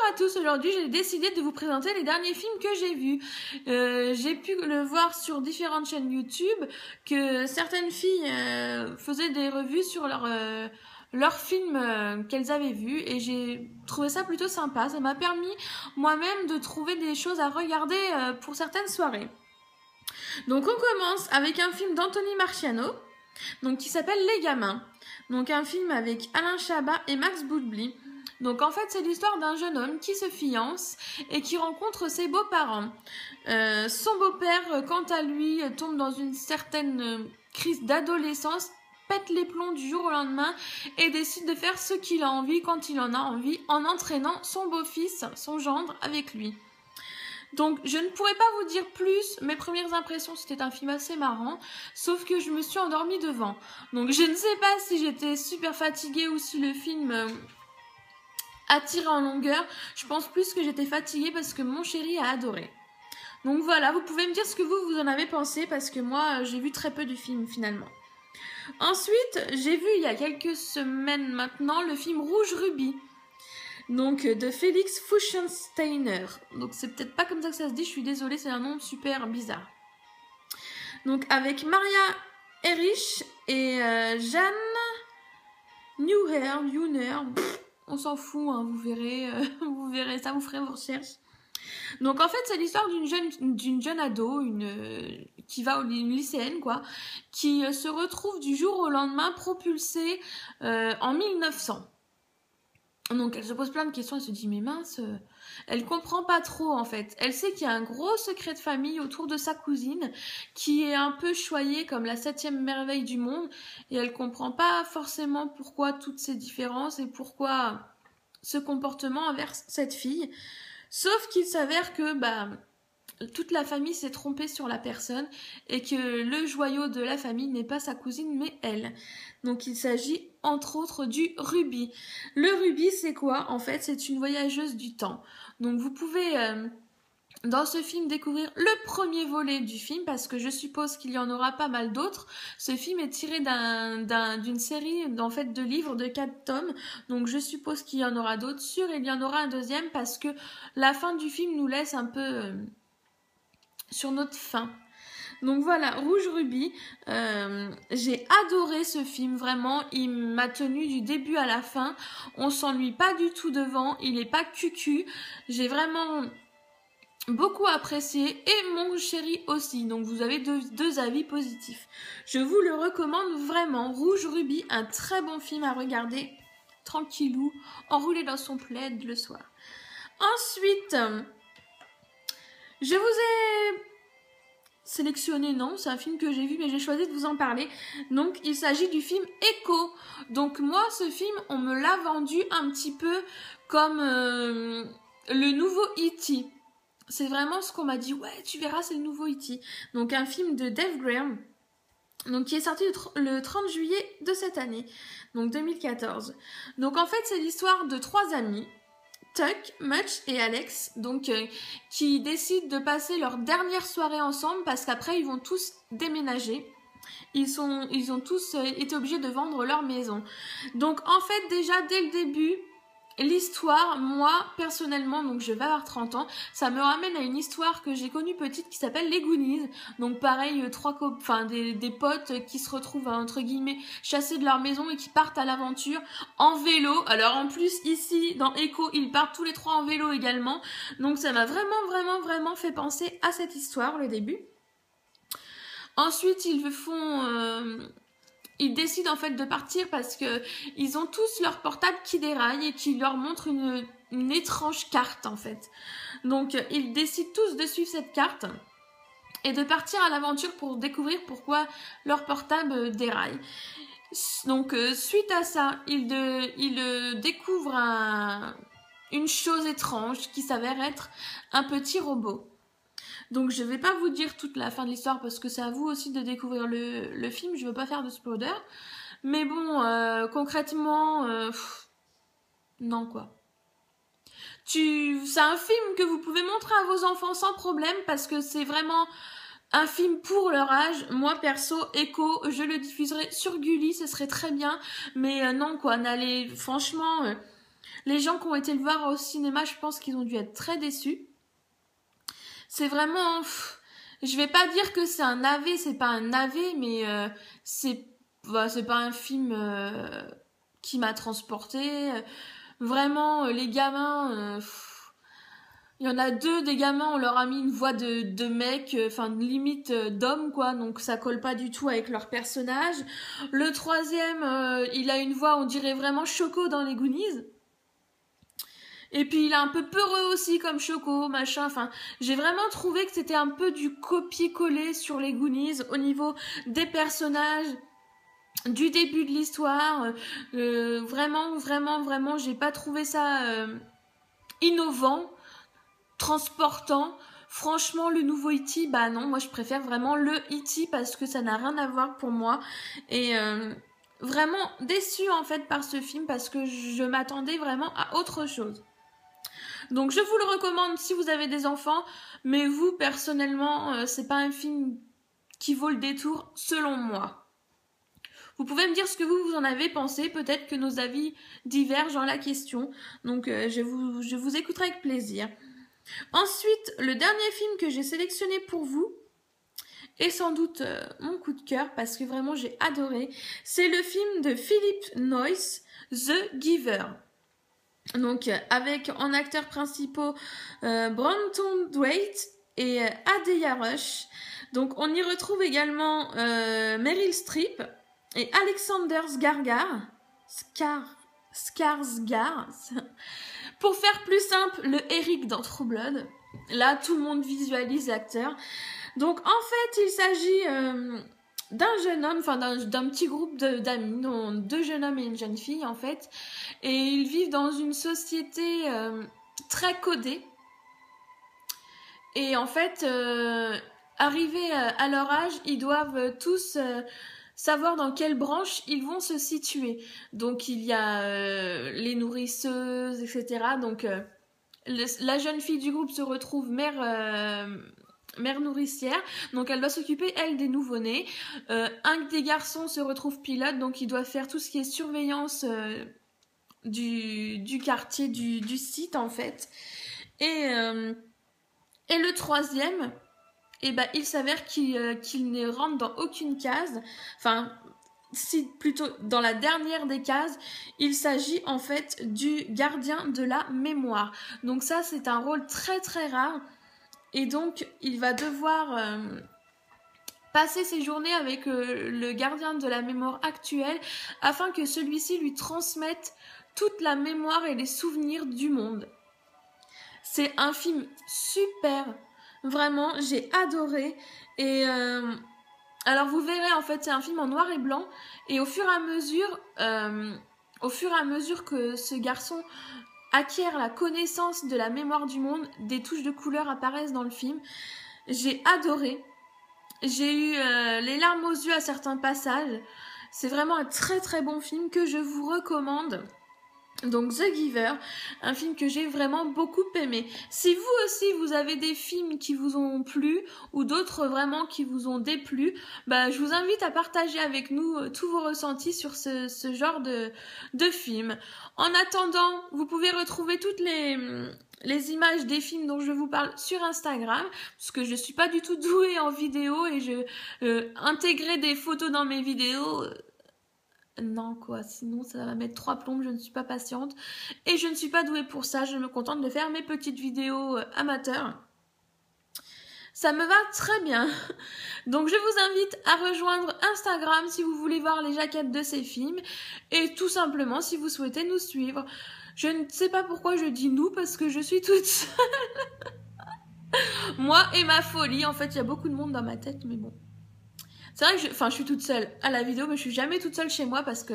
à tous, aujourd'hui j'ai décidé de vous présenter les derniers films que j'ai vus. J'ai pu le voir sur différentes chaînes YouTube que certaines filles faisaient des revues sur leurs films qu'elles avaient vus et j'ai trouvé ça plutôt sympa. Ça m'a permis moi-même de trouver des choses à regarder pour certaines soirées. Donc on commence avec un film d'Anthony Marciano donc, qui s'appelle Les Gamins. Donc un film avec Alain Chabat et Max Boublil. Donc en fait c'est l'histoire d'un jeune homme qui se fiance et qui rencontre ses beaux-parents. Son beau-père quant à lui tombe dans une certaine crise d'adolescence, pète les plombs du jour au lendemain et décide de faire ce qu'il a envie quand il en a envie en entraînant son beau-fils, son gendre avec lui. Donc je ne pourrais pas vous dire plus, mes premières impressions c'était un film assez marrant, sauf que je me suis endormie devant. Donc je ne sais pas si j'étais super fatiguée ou si le film a tiré en longueur. Je pense plus que j'étais fatiguée parce que mon chéri a adoré. Donc voilà, vous pouvez me dire ce que vous en avez pensé parce que moi j'ai vu très peu du film finalement. Ensuite, j'ai vu il y a quelques semaines maintenant le film Rouge Rubis. Donc de Félix Fuchsensteiner. Donc c'est peut-être pas comme ça que ça se dit, je suis désolée, c'est un nom super bizarre. Donc avec Maria Erich et Jeanne Neuer, on s'en fout, hein, vous verrez ça, vous ferez vos recherches. Donc en fait c'est l'histoire d'une jeune ado, qui va une lycéenne quoi, qui se retrouve du jour au lendemain propulsée en 1900. Donc elle se pose plein de questions, elle se dit mais mince, elle comprend pas trop en fait. Elle sait qu'il y a un gros secret de famille autour de sa cousine qui est un peu choyée comme la 7e merveille du monde et elle comprend pas forcément pourquoi toutes ces différences et pourquoi ce comportement envers cette fille. Sauf qu'il s'avère que toute la famille s'est trompée sur la personne et que le joyau de la famille n'est pas sa cousine mais elle. Donc il s'agit entre autres du rubis. Le rubis c'est quoi? En fait c'est une voyageuse du temps. Donc vous pouvez dans ce film découvrir le premier volet du film parce que je suppose qu'il y en aura pas mal d'autres. Ce film est tiré d'une série en fait de livres de 4 tomes. Donc je suppose qu'il y en aura d'autres. Sûr il y en aura un deuxième parce que la fin du film nous laisse un peu sur notre faim. Donc voilà, Rouge Rubis, j'ai adoré ce film, vraiment, il m'a tenu du début à la fin, on s'ennuie pas du tout devant, il est pas cucu, j'ai vraiment beaucoup apprécié et mon chéri aussi, donc vous avez deux avis positifs. Je vous le recommande vraiment, Rouge Rubis, un très bon film à regarder, tranquillou, enroulé dans son plaid le soir. Ensuite, je vous ai sélectionné, non, c'est un film que j'ai vu mais j'ai choisi de vous en parler. Donc il s'agit du film Echo. Donc moi ce film on me l'a vendu un petit peu comme le nouveau E.T. C'est vraiment ce qu'on m'a dit, ouais tu verras c'est le nouveau E.T. Donc un film de Dave Graham donc qui est sorti le 30 juillet de cette année, donc 2014. Donc en fait c'est l'histoire de 3 amis, Tuck, Much et Alex, donc qui décident de passer leur dernière soirée ensemble parce qu'après ils vont tous déménager. Ils ont tous été obligés de vendre leur maison. Donc en fait déjà dès le début, l'histoire, moi personnellement, donc je vais avoir 30 ans, ça me ramène à une histoire que j'ai connue petite qui s'appelle les Goonies. Donc pareil, des potes qui se retrouvent entre guillemets chassés de leur maison et qui partent à l'aventure en vélo. Alors en plus ici dans Echo, ils partent tous les 3 en vélo également. Donc ça m'a vraiment fait penser à cette histoire le début. Ensuite ils décident en fait de partir parce que ils ont tous leur portable qui déraille et qui leur montre une étrange carte en fait. Donc ils décident tous de suivre cette carte et de partir à l'aventure pour découvrir pourquoi leur portable déraille. Donc suite à ça, ils découvrent une chose étrange qui s'avère être un petit robot. Donc je vais pas vous dire toute la fin de l'histoire parce que c'est à vous aussi de découvrir le film, je veux pas faire de spoiler. Mais bon, concrètement, non quoi. C'est un film que vous pouvez montrer à vos enfants sans problème parce que c'est vraiment un film pour leur âge. Moi perso, Echo, je le diffuserai sur Gulli, ce serait très bien. Mais non quoi, franchement... Les gens qui ont été le voir au cinéma, je pense qu'ils ont dû être très déçus. C'est vraiment... je vais pas dire que c'est un navet, c'est pas un navet, mais c'est pas un film qui m'a transporté. Vraiment, les gamins... il y en a deux des gamins, on leur a mis une voix de mec, enfin limite d'homme quoi, donc ça colle pas du tout avec leur personnage. Le troisième, il a une voix, on dirait vraiment Choco dans les Goonies. Et puis il est un peu peureux aussi comme Choco, machin, enfin j'ai vraiment trouvé que c'était un peu du copier-coller sur les Goonies au niveau des personnages, du début de l'histoire. Vraiment, j'ai pas trouvé ça innovant, transportant. Franchement, le nouveau E.T., bah non, moi je préfère vraiment le E.T. parce que ça n'a rien à voir pour moi. Et vraiment déçue en fait par ce film parce que je m'attendais vraiment à autre chose. Donc je vous le recommande si vous avez des enfants, mais vous personnellement, c'est pas un film qui vaut le détour selon moi. Vous pouvez me dire ce que vous en avez pensé, peut-être que nos avis divergent en la question, donc je vous écouterai avec plaisir. Ensuite, le dernier film que j'ai sélectionné pour vous est sans doute mon coup de cœur parce que vraiment j'ai adoré. C'est le film de Philip Noyce, The Giver. Donc avec en acteurs principaux Brenton Thwaites et Adeya Rush. Donc on y retrouve également Meryl Streep et Alexander Skarsgård. Pour faire plus simple, le Eric dans True Blood. Là, tout le monde visualise l'acteur. Donc, en fait, il s'agit d'un jeune homme, enfin d'un petit groupe d'amis, dont 2 jeunes hommes et une jeune fille, en fait. Et ils vivent dans une société très codée. Et en fait, arrivés à leur âge, ils doivent tous... savoir dans quelle branche ils vont se situer. Donc il y a les nourrisseuses, etc. Donc la jeune fille du groupe se retrouve mère nourricière, donc elle doit s'occuper, elle, des nouveau-nés. Un des garçons se retrouve pilote, donc il doit faire tout ce qui est surveillance du quartier, du site, en fait. Et le troisième... et bah, il s'avère qu'il ne rentre dans aucune case, enfin, si plutôt dans la dernière des cases, il s'agit en fait du gardien de la mémoire. Donc ça, c'est un rôle très très rare, et donc il va devoir passer ses journées avec le gardien de la mémoire actuel, afin que celui-ci lui transmette toute la mémoire et les souvenirs du monde. C'est un film super. Vraiment, j'ai adoré. Et alors vous verrez, en fait, c'est un film en noir et blanc. Et au fur et à mesure que ce garçon acquiert la connaissance de la mémoire du monde, des touches de couleur apparaissent dans le film. J'ai adoré. J'ai eu les larmes aux yeux à certains passages. C'est vraiment un très très bon film que je vous recommande. Donc The Giver, un film que j'ai vraiment beaucoup aimé. Si vous aussi vous avez des films qui vous ont plu ou d'autres vraiment qui vous ont déplu, bah, je vous invite à partager avec nous tous vos ressentis sur ce genre de film. En attendant, vous pouvez retrouver toutes les images des films dont je vous parle sur Instagram, parce que je suis pas du tout douée en vidéo et intégrer des photos dans mes vidéos... non quoi, sinon ça va mettre 3 plombes, je ne suis pas patiente et je ne suis pas douée pour ça, je me contente de faire mes petites vidéos amateurs. Ça me va très bien. Donc je vous invite à rejoindre Instagram si vous voulez voir les jaquettes de ces films et tout simplement si vous souhaitez nous suivre. Je ne sais pas pourquoi je dis nous parce que je suis toute seule. Moi et ma folie, en fait il y a beaucoup de monde dans ma tête mais bon. C'est vrai que je suis toute seule à la vidéo, mais je suis jamais toute seule chez moi parce que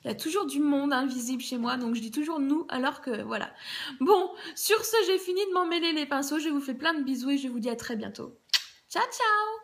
il y a toujours du monde invisible chez moi, donc je dis toujours nous, alors que voilà. Bon, sur ce, j'ai fini de m'emmêler les pinceaux, je vous fais plein de bisous et je vous dis à très bientôt. Ciao, ciao!